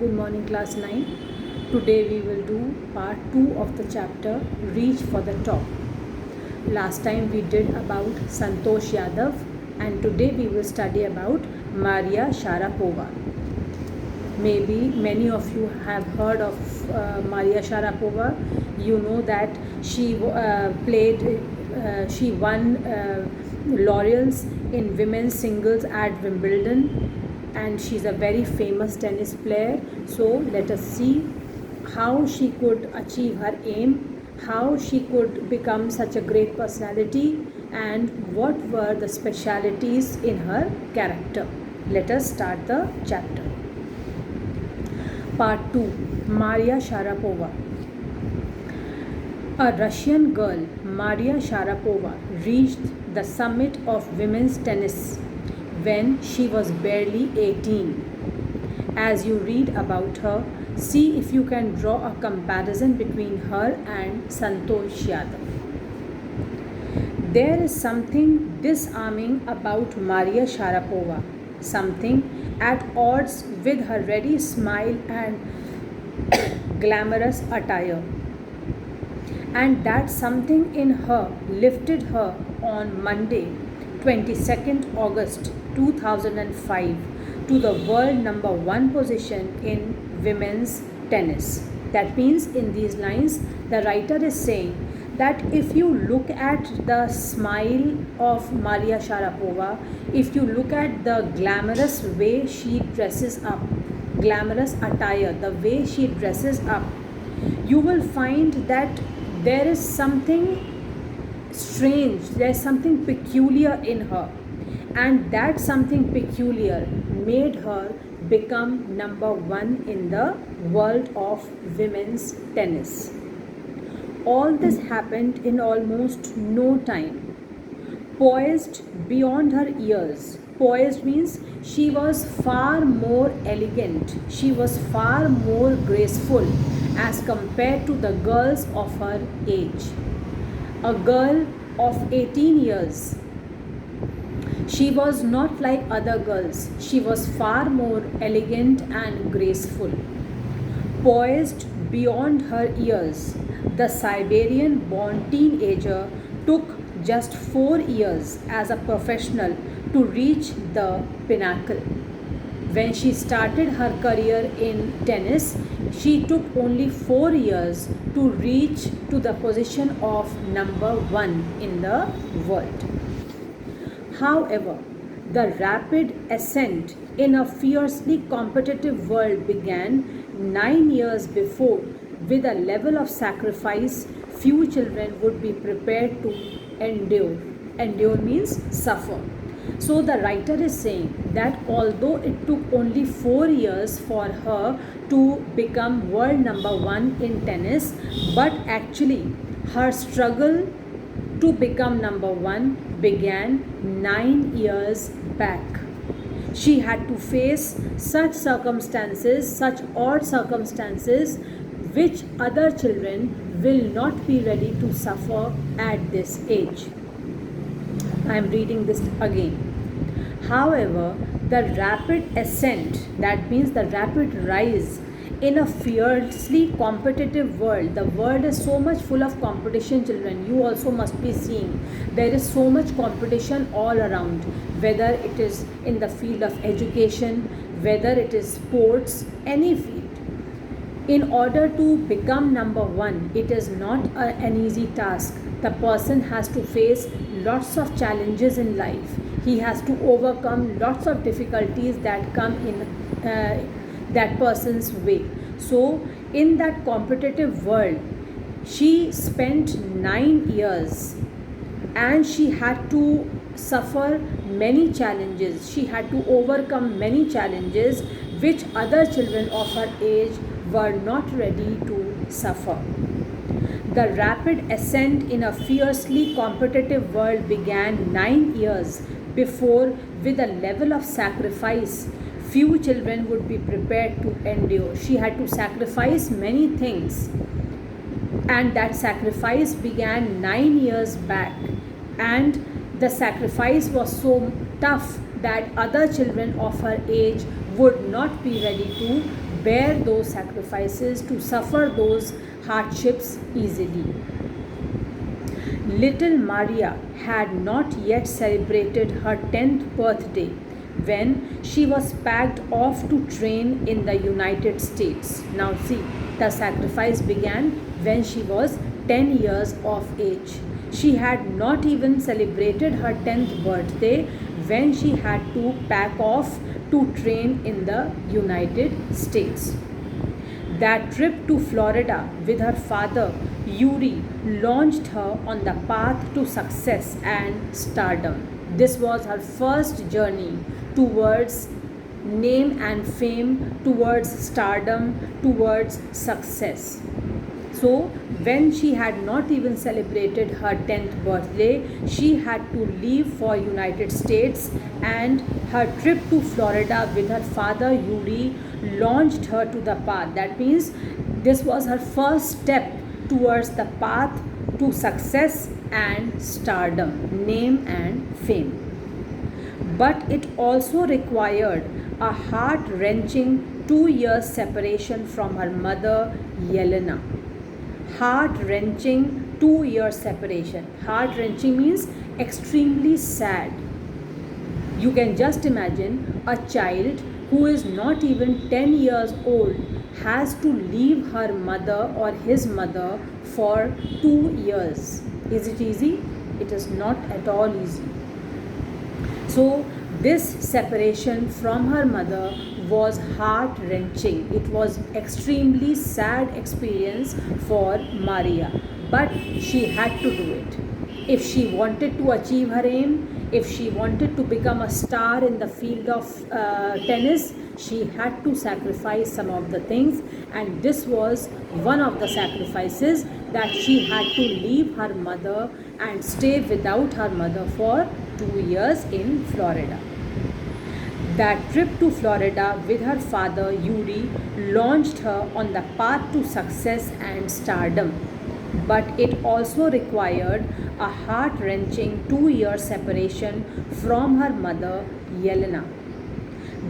Good morning, class 9. Today we will do part 2 of the chapter Reach for the Top. Last time we did about Santosh Yadav, and today we will study about Maria Sharapova. Maybe many of you have heard of Maria Sharapova. You know that she won laurels in women's singles at Wimbledon, and she's a very famous tennis player. So let us see how she could achieve her aim, how she could become such a great personality, and what were the specialities in her character. Let us start the chapter. Part 2. Maria Sharapova. A Russian girl, Maria Sharapova, reached the summit of women's tennis when she was barely 18. As you read about her, see if you can draw a comparison between her and Santosh Yadav. There is something disarming about Maria Sharapova, something at odds with her ready smile and glamorous attire. And that something in her lifted her on Monday, 22nd August 2005 to the world number 1 position in women's tennis. That means in these lines the writer is saying that if you look at the smile of Maria Sharapova, if you look at the glamorous way she dresses up, glamorous attire, the way she dresses up, you will find that there is something strange, there's something peculiar in her, and that something peculiar made her become number 1 in the world of women's tennis. All this happened in almost no time. Poised beyond her years. Poised means she was far more elegant, she was far more graceful as compared to the girls of her age. A girl of 18 years. She was not like other girls. She was far more elegant and graceful. Poised beyond her years, the Siberian-born teenager took just 4 years as a professional to reach the pinnacle. When she started her career in tennis, she took only 4 years to reach to the position of number 1 in the world. However, the rapid ascent in a fiercely competitive world began 9 years before with a level of sacrifice few children would be prepared to endure. Endure means suffer. So the writer is saying that although it took only 4 years for her to become world number 1 in tennis, but actually her struggle to become number 1 began 9 years back. She had to face such circumstances, such odd circumstances, which other children will not be ready to suffer at this age. I am reading this again. However, the rapid ascent, that means the rapid rise in a fiercely competitive world, the world is so much full of competition, children. You also must be seeing there is so much competition all around, whether it is in the field of education, whether it is sports, any field. In order to become number 1, it is not an easy task. The person has to face lots of challenges in life. He has to overcome lots of difficulties that come in that person's way. So, in that competitive world, she spent 9 years and she had to suffer many challenges. She had to overcome many challenges which other children of her age were not ready to suffer. The rapid ascent in a fiercely competitive world began 9 years before with a level of sacrifice few children would be prepared to endure. She had to sacrifice many things, and that sacrifice began 9 years back, and the sacrifice was so tough that other children of her age would not be ready to bear those sacrifices, to suffer those hardships easily. Little Maria had not yet celebrated her 10th birthday when she was packed off to train in the United States. Now, see, the sacrifice began when she was 10 years of age. She had not even celebrated her 10th birthday when she had to pack off to train in the United States. That trip to Florida with her father, Yuri, launched her on the path to success and stardom. This was her first journey towards name and fame, towards stardom, towards success. So, when she had not even celebrated her 10th birthday, she had to leave for United States, and her trip to Florida with her father Yuri launched her to the path. That means this was her first step towards the path to success and stardom, name and fame. But it also required a heart-wrenching 2 year separation from her mother, Yelena. Heart-wrenching 2 year separation. Heart-wrenching means extremely sad. You can just imagine a child who is not even 10 years old has to leave her mother or his mother for 2 years. Is it easy? It is not at all easy. So, this separation from her mother was heart-wrenching. It was extremely sad experience for Maria, but she had to do it. If she wanted to achieve her aim, if she wanted to become a star in the field of tennis, she had to sacrifice some of the things, and this was one of the sacrifices, that she had to leave her mother and stay without her mother for 2 years in Florida. That trip to Florida with her father Yuri launched her on the path to success and stardom, but it also required a heart-wrenching 2 year separation from her mother Yelena.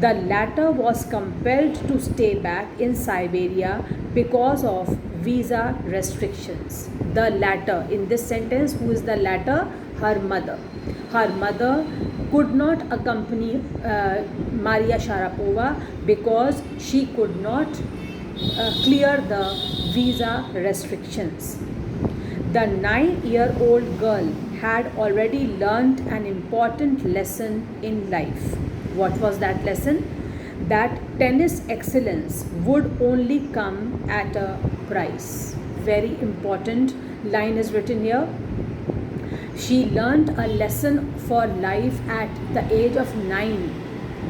The latter was compelled to stay back in Siberia because of visa restrictions. The latter, in this sentence, who is the latter? Her mother. Her mother could not accompany Maria Sharapova because she could not clear the visa restrictions. The 9-year-old girl had already learnt an important lesson in life. What was that lesson? That tennis excellence would only come at a price. Very important line is written here. She learnt a lesson for life at the age of 9.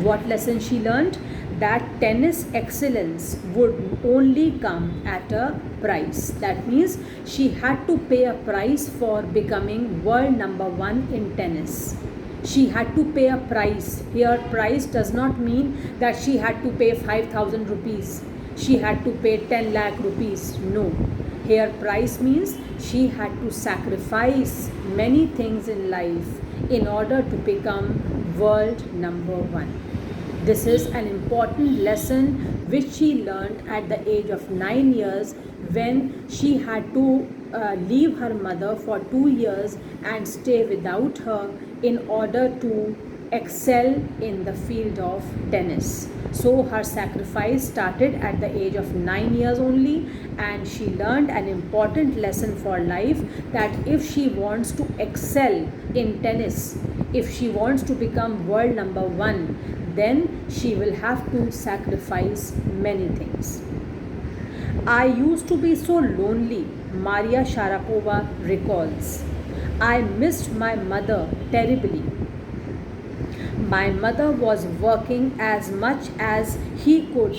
What lesson she learnt? That tennis excellence would only come at a price. That means she had to pay a price for becoming world number 1 in tennis. She had to pay a price. Here, price does not mean that she had to pay 5,000 rupees. She had to pay 10 lakh rupees. No. Here, price means she had to sacrifice many things in life in order to become world number 1. This is an important lesson which she learned at the age of 9 years, when she had to leave her mother for 2 years and stay without her in order to excel in the field of tennis. So her sacrifice started at the age of 9 years only, and she learned an important lesson for life, that if she wants to excel in tennis, if she wants to become world number 1, then she will have to sacrifice many things. I used to be so lonely, Maria Sharapova recalls. I missed my mother terribly. My mother was working as much as he could.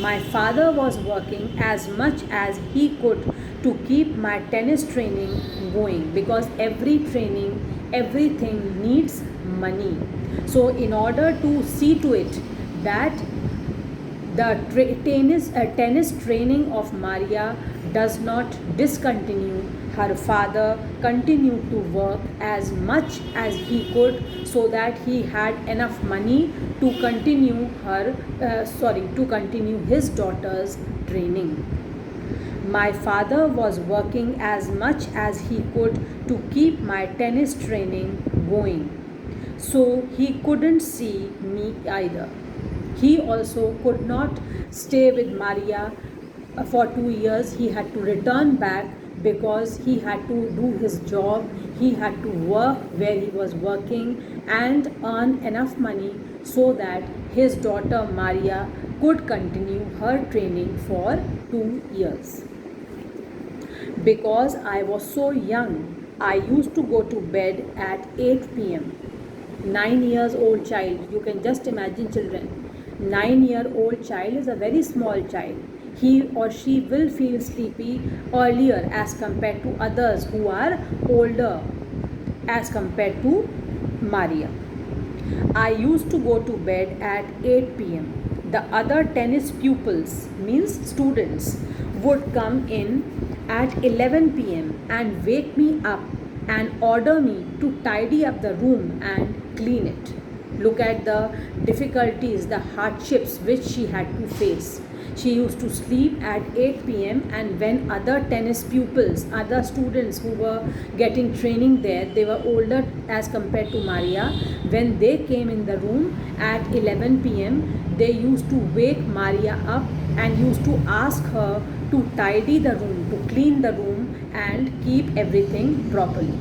My father was working as much as he could to keep my tennis training going, because every training, everything needs money. So, in order to see to it that the tennis training of Maria does not discontinue, her father continued to work as much as he could so that he had enough money to continue his daughter's training. My father was working as much as he could to keep my tennis training going, so he couldn't see me either. He also could not stay with Maria for 2 years. He had to return back because he had to do his job. He had to work where he was working and earn enough money so that his daughter Maria could continue her training for 2 years. Because I was so young, I used to go to bed at 8 pm. 9 years old child, you can just imagine children. 9-year-old child is a very small child. He or she will feel sleepy earlier as compared to others who are older as compared to Maria. I used to go to bed at 8 pm. The other tennis pupils, means students, would come in at 11 pm and wake me up and order me to tidy up the room and clean it. Look at the difficulties, the hardships which she had to face. She used to sleep at 8 pm, and when other tennis pupils, other students who were getting training there, they were older as compared to Maria, when they came in the room at 11 pm, they used to wake Maria up and used to ask her to tidy the room, to clean the room and keep everything properly.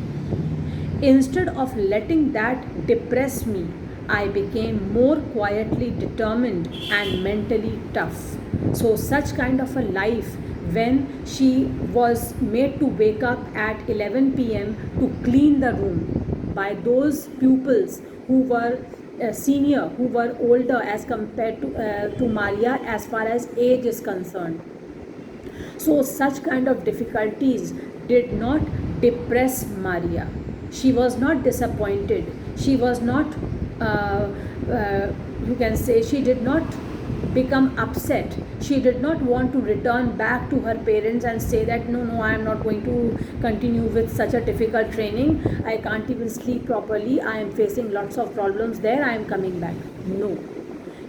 Instead of letting that depress me, I became more quietly determined and mentally tough. So such kind of a life, when she was made to wake up at 11 pm to clean the room by those pupils who were senior, who were older as compared to Maria as far as age is concerned. So such kind of difficulties did not depress Maria. She was not disappointed. She was not, you can say, she did not become upset. She did not want to return back to her parents and say that no, I am not going to continue with such a difficult training. I can't even sleep properly. I am facing lots of problems there. I am coming back. No.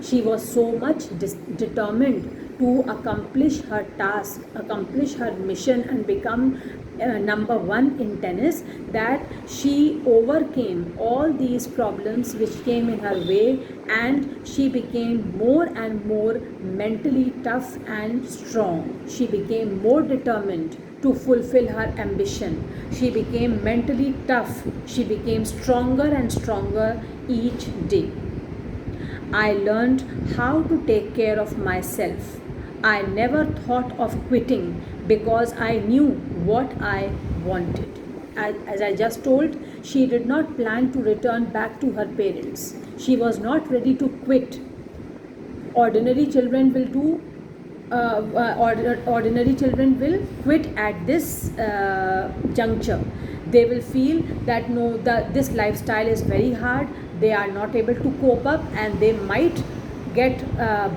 She was so much determined to accomplish her task, accomplish her mission and become number one in tennis, that she overcame all these problems which came in her way, and she became more and more mentally tough and strong. She became more determined to fulfill her ambition. She became mentally tough. She became stronger and stronger each day. I learned how to take care of myself. I never thought of quitting because I knew what I wanted. As I just told, she did not plan to return back to her parents. She was not ready to quit. Ordinary children will do. Ordinary children will quit at this juncture. They will feel that no, this lifestyle is very hard. They are not able to cope up, and they might get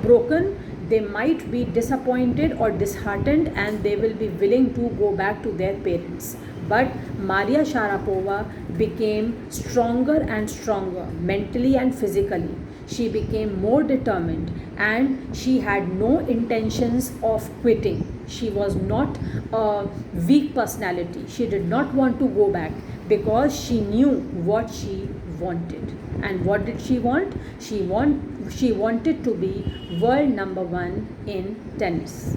broken. They might be disappointed or disheartened, and they will be willing to go back to their parents. But Maria Sharapova became stronger and stronger mentally and physically. She became more determined, and she had no intentions of quitting. She was not a weak personality. She did not want to go back because she knew what she wanted. And what did she want? She wanted to be world number one in tennis.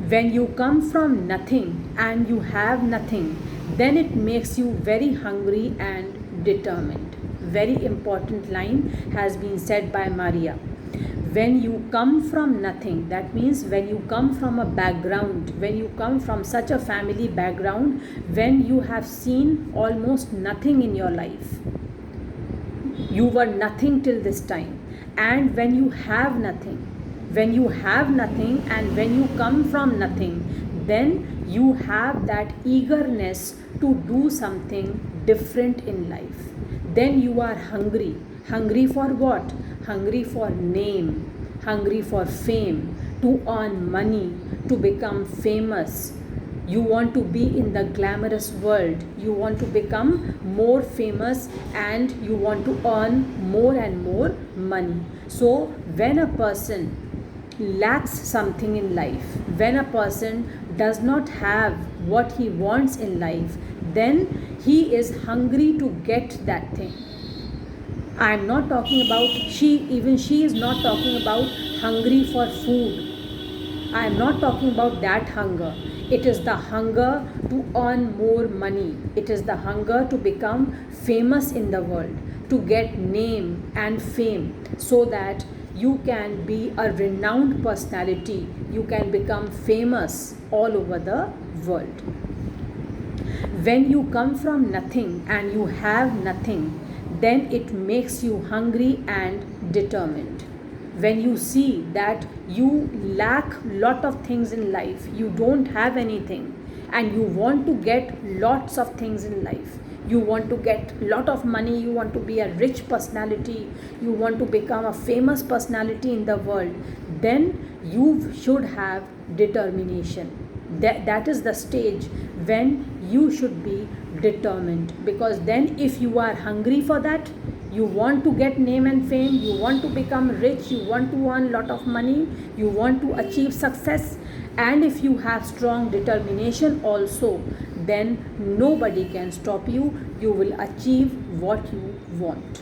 When you come from nothing and you have nothing, then it makes you very hungry and determined. Very important line has been said by Maria. When you come from nothing, that means when you come from a background, when you come from such a family background, when you have seen almost nothing in your life, you were nothing till this time, and when you have nothing, and when you come from nothing, then you have that eagerness to do something different in life. Then you are hungry. Hungry for what? Hungry for name, hungry for fame, to earn money, to become famous, You want to be in the glamorous world. You want to become more famous and you want to earn more and more money. So, when a person lacks something in life, when a person does not have what he wants in life, then he is hungry to get that thing. I am not talking about she is not talking about hungry for food. I am not talking about that hunger. It is the hunger to earn more money. It is the hunger to become famous in the world, to get name and fame, so that you can be a renowned personality. You can become famous all over the world. When you come from nothing and you have nothing, then it makes you hungry and determined. When you see that you lack lot of things in life, you don't have anything, and you want to get lots of things in life, you want to get lot of money, you want to be a rich personality, you want to become a famous personality in the world, then you should have determination. That is the stage when you should be determined, because then if you are hungry for that, you want to get name and fame, you want to become rich, you want to earn lot of money, you want to achieve success, and if you have strong determination also, then nobody can stop you. You will achieve what you want.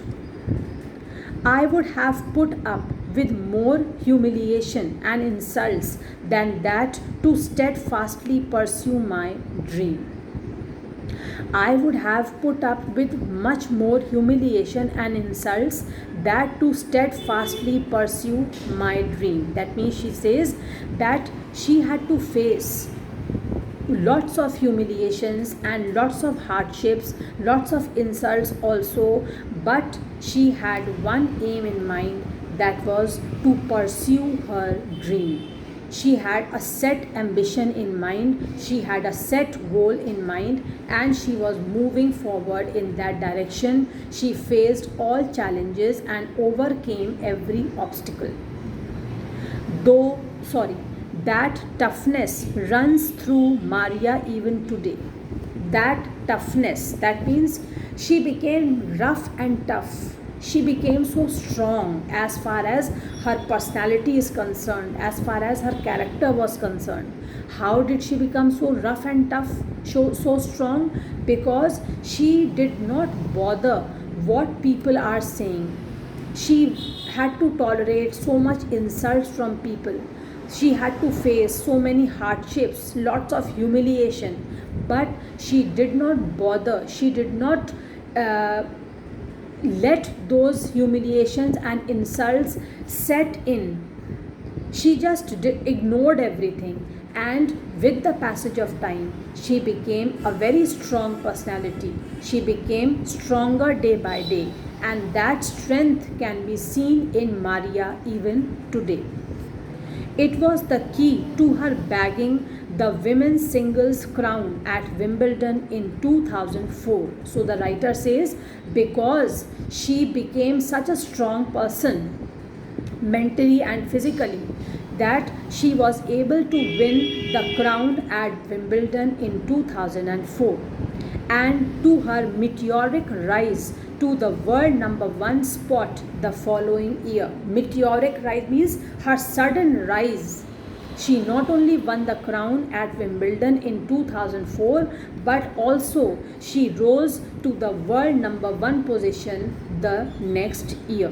I would have put up with more humiliation and insults than that to steadfastly pursue my dream. I would have put up with much more humiliation and insults that to steadfastly pursue my dream. That means she says that she had to face lots of humiliations and lots of hardships, lots of insults also, but she had one aim in mind, that was to pursue her dream. She had a set ambition in mind, she had a set goal in mind, and she was moving forward in that direction. She faced all challenges and overcame every obstacle. That toughness runs through Maria even today. That toughness, that means she became rough and tough. She became so strong as far as her personality is concerned, as far as her character was concerned. How did she become so rough and tough, so strong? Because she did not bother what people are saying. She had to tolerate so much insults from people. She had to face so many hardships, lots of humiliation, but she did not bother. She did not let those humiliations and insults set in. She just ignored everything, and with the passage of time, she became a very strong personality. She became stronger day by day, and that strength can be seen in Maria even today. It was the key to her bagging the women's singles crown at Wimbledon in 2004. So the writer says, because she became such a strong person mentally and physically, that she was able to win the crown at Wimbledon in 2004, and to her meteoric rise to the world number one spot the following year. Meteoric rise means her sudden rise. She not only won the crown at Wimbledon in 2004, but also she rose to the world number one position the next year.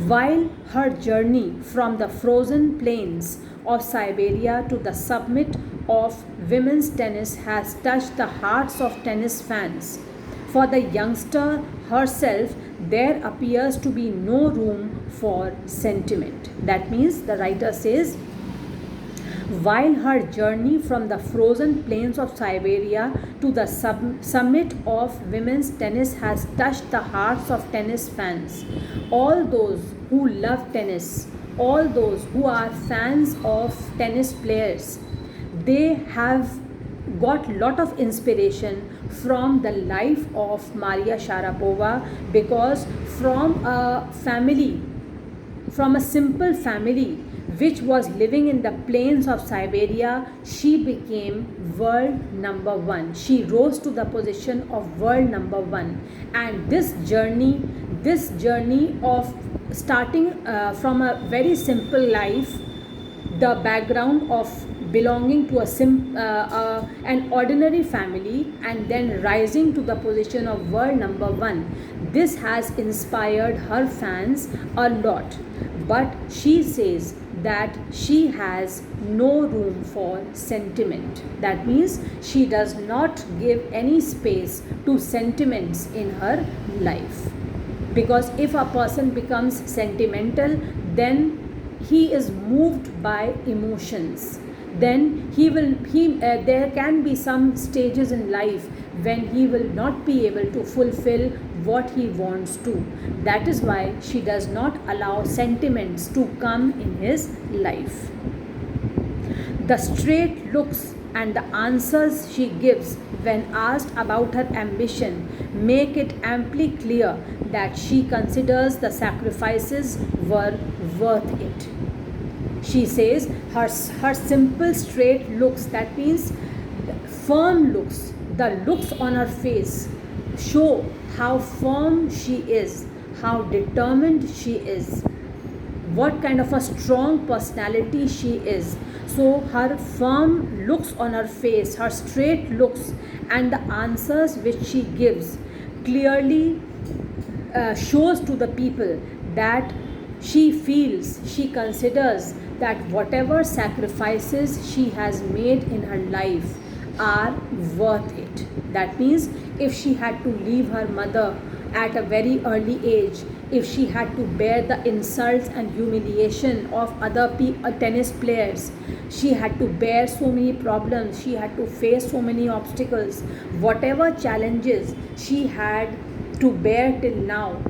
While her journey from the frozen plains of Siberia to the summit of women's tennis has touched the hearts of tennis fans, for the youngster herself there appears to be no room for sentiment. That means the writer says, while her journey from the frozen plains of Siberia to the summit of women's tennis has touched the hearts of tennis fans, all those who love tennis, all those who are fans of tennis players, they have got lot of inspiration from the life of Maria Sharapova, because from a simple family which was living in the plains of Siberia, she became world number one. She rose to the position of world number one. And this journey of starting from a very simple life, the background of belonging to an ordinary family and then rising to the position of world number one, this has inspired her fans a lot. But she says that she has no room for sentiment. That means she does not give any space to sentiments in her life. Because if a person becomes sentimental, then he is moved by emotions. Then there can be some stages in life when he will not be able to fulfill what he wants to. That is why she does not allow sentiments to come in his life. The straight looks and the answers she gives when asked about her ambition make it amply clear that she considers the sacrifices were worth it. She says her simple straight looks, that means firm looks, the looks on her face show how firm she is, how determined she is, what kind of a strong personality she is. So her firm looks on her face, her straight looks, and the answers which she gives clearly shows to the people that she feels, she considers that whatever sacrifices she has made in her life are worth it. That means if she had to leave her mother at a very early age, if she had to bear the insults and humiliation of other tennis players, she had to bear so many problems, she had to face so many obstacles, whatever challenges she had to bear till now,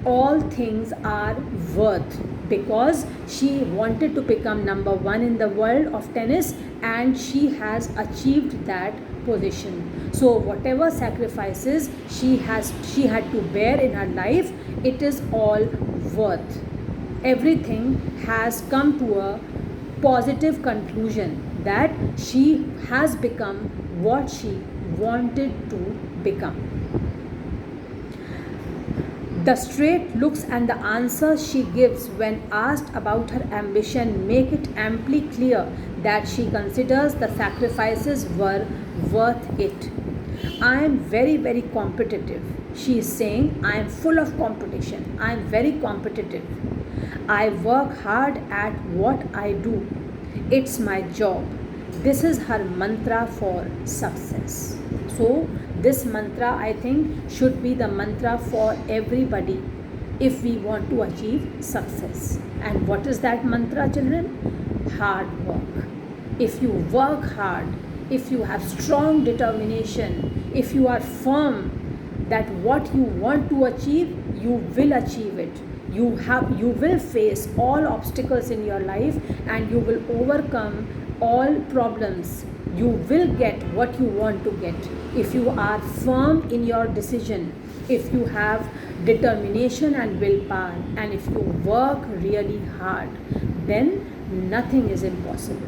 all things are worth, because she wanted to become number one in the world of tennis and she has achieved that position. So whatever sacrifices she had to bear in her life, it is all worth. Everything has come to a positive conclusion that she has become what she wanted to become. The straight looks and the answers she gives when asked about her ambition make it amply clear that she considers the sacrifices were worth it. I am very, very competitive. She is saying, I am full of competition. I am very competitive. I work hard at what I do. It's my job. This is her mantra for success. So, this mantra, I think, should be the mantra for everybody if we want to achieve success. And what is that mantra, children? Hard work. If you work hard, if you have strong determination, if you are firm that what you want to achieve, you will achieve it. You will face all obstacles in your life and you will overcome all problems. You will get what you want to get. If you are firm in your decision, if you have determination and willpower, and if you work really hard, then nothing is impossible.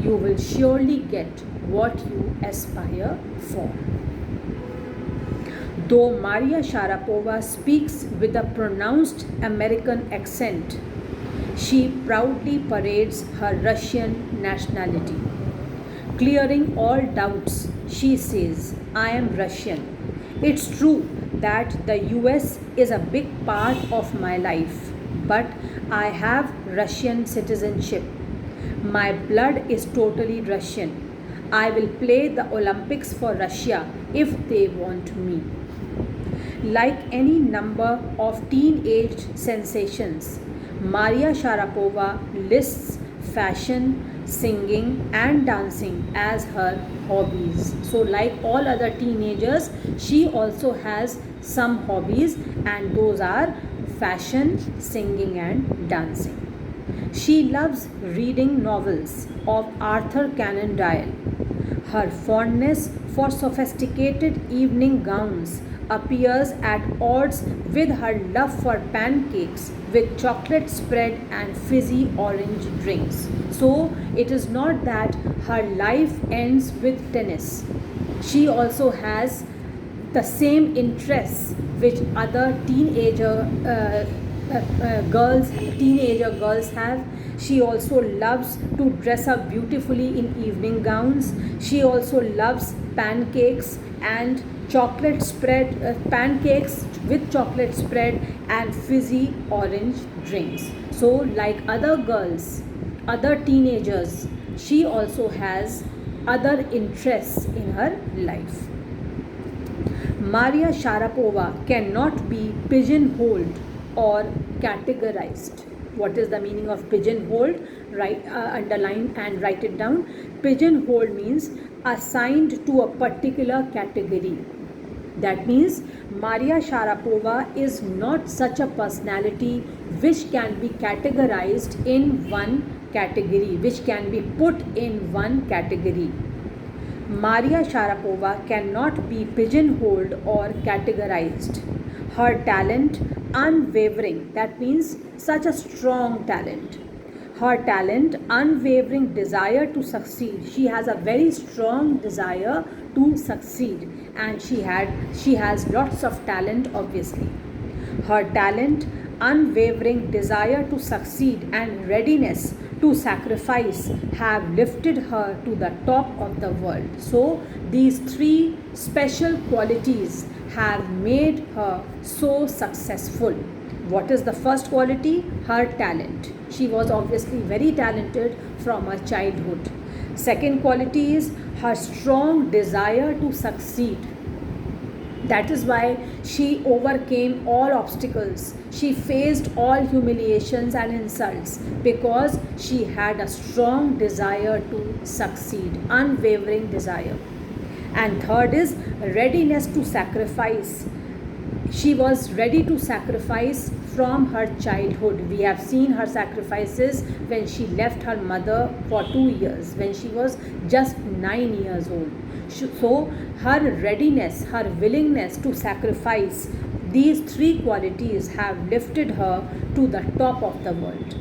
You will surely get what you aspire for. Though Maria Sharapova speaks with a pronounced American accent, she proudly parades her Russian nationality. Clearing all doubts, she says, I am Russian. It's true that the US is a big part of my life, but I have Russian citizenship. My blood is totally Russian. I will play the Olympics for Russia if they want me. Like any number of teenage sensations, Maria Sharapova lists fashion, singing and dancing as her hobbies. So like all other teenagers, she also has some hobbies, and those are fashion, singing and dancing. She loves reading novels of Arthur Conan Doyle. Her fondness for sophisticated evening gowns appears at odds with her love for pancakes with chocolate spread and fizzy orange drinks. So it is not that her life ends with tennis. She also has the same interests which other teenager girls have. She also loves to dress up beautifully in evening gowns. She also loves pancakes and chocolate spread, pancakes with chocolate spread and fizzy orange drinks. So like other girls, other teenagers, she also has other interests in her life. Maria Sharapova cannot be pigeonholed or categorized. What is the meaning of pigeonholed? Underline and write it down. Pigeonholed means assigned to a particular category. That means Maria Sharapova is not such a personality which can be categorized in one category, which can be put in one category. Maria Sharapova cannot be pigeonholed or categorized. Her talent, unwavering, that means such a strong talent. Her talent, unwavering desire to succeed. She has a very strong desire to succeed, and she has lots of talent, obviously. Her talent, unwavering desire to succeed, and readiness to sacrifice have lifted her to the top of the world. So these three special qualities have made her so successful. What is the first quality? Her talent. She was obviously very talented from her childhood. Second quality is her strong desire to succeed. That is why she overcame all obstacles. She faced all humiliations and insults because she had a strong desire to succeed, unwavering desire. And third is readiness to sacrifice. She was ready to sacrifice from her childhood. We have seen her sacrifices when she left her mother for 2 years, when she was just 9 years old. So her readiness, her willingness to sacrifice, these three qualities have lifted her to the top of the world.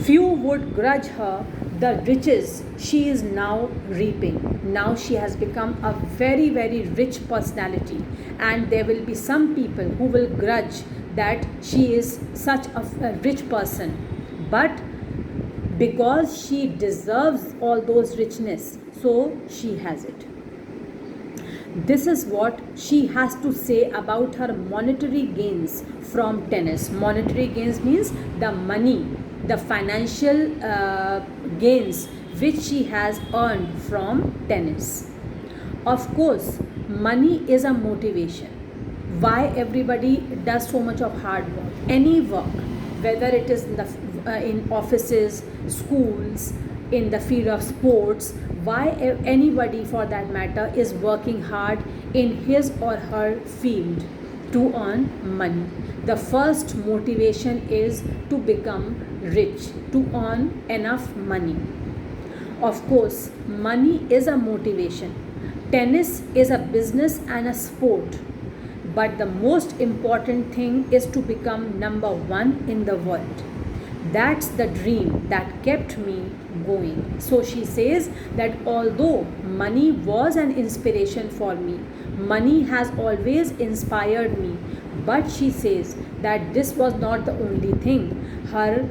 Few would grudge her the riches she is now reaping. Now she has become a very, very rich personality, and there will be some people who will grudge that she is such a rich person. But because she deserves all those richness, so she has it. This is what she has to say about her monetary gains from tennis. Monetary gains means the money, the financial gains which she has earned from tennis. Of course, money is a motivation. Why everybody does so much of hard work? Any work, whether it is in offices, schools, in the field of sports, why anybody for that matter is working hard in his or her field to earn money. The first motivation is to become rich, to earn enough money. Of course, money is a motivation. Tennis is a business and a sport. But the most important thing is to become number one in the world. That's the dream that kept me going. So she says that although money was an inspiration for me, money has always inspired me, but she says that this was not the only thing. Her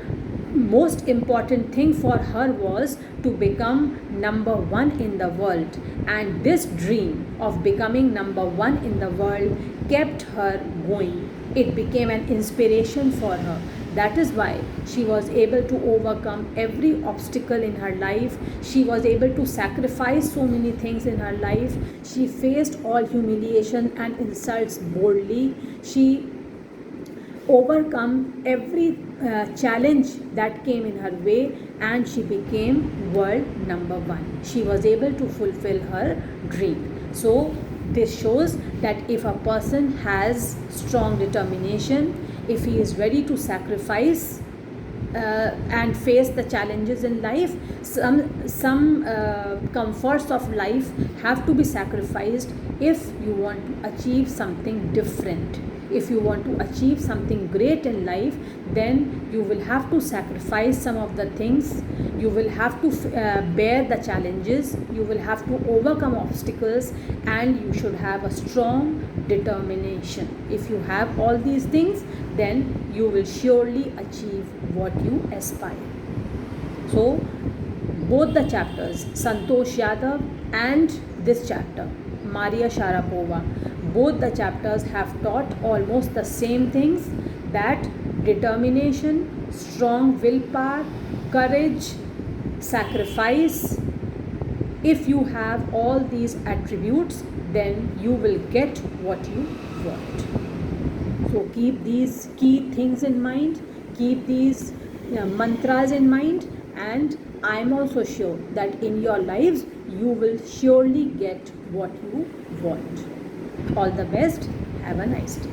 most important thing for her was to become number one in the world, and this dream of becoming number one in the world kept her going. It became an inspiration for her. That is why she was able to overcome every obstacle in her life. She was able to sacrifice so many things in her life. She faced all humiliation and insults boldly. She overcome every challenge that came in her way, and she became world number one. She was able to fulfill her dream. So this shows that if a person has strong determination, if he is ready to sacrifice, and face the challenges in life. Some comforts of life have to be sacrificed if you want to achieve something different. If you want to achieve something great in life, then you will have to sacrifice some of the things. You will have to bear the challenges. You will have to overcome obstacles, and you should have a strong determination. If you have all these things, then you will surely achieve what you aspire. So, both the chapters, Santosh Yadav and this chapter, Maria Sharapova, both the chapters have taught almost the same things, that determination, strong willpower, courage, sacrifice. If you have all these attributes, then you will get what you want. So keep these key things in mind, keep these mantras in mind, and I am also sure that in your lives you will surely get what you want. All the best. Have a nice day.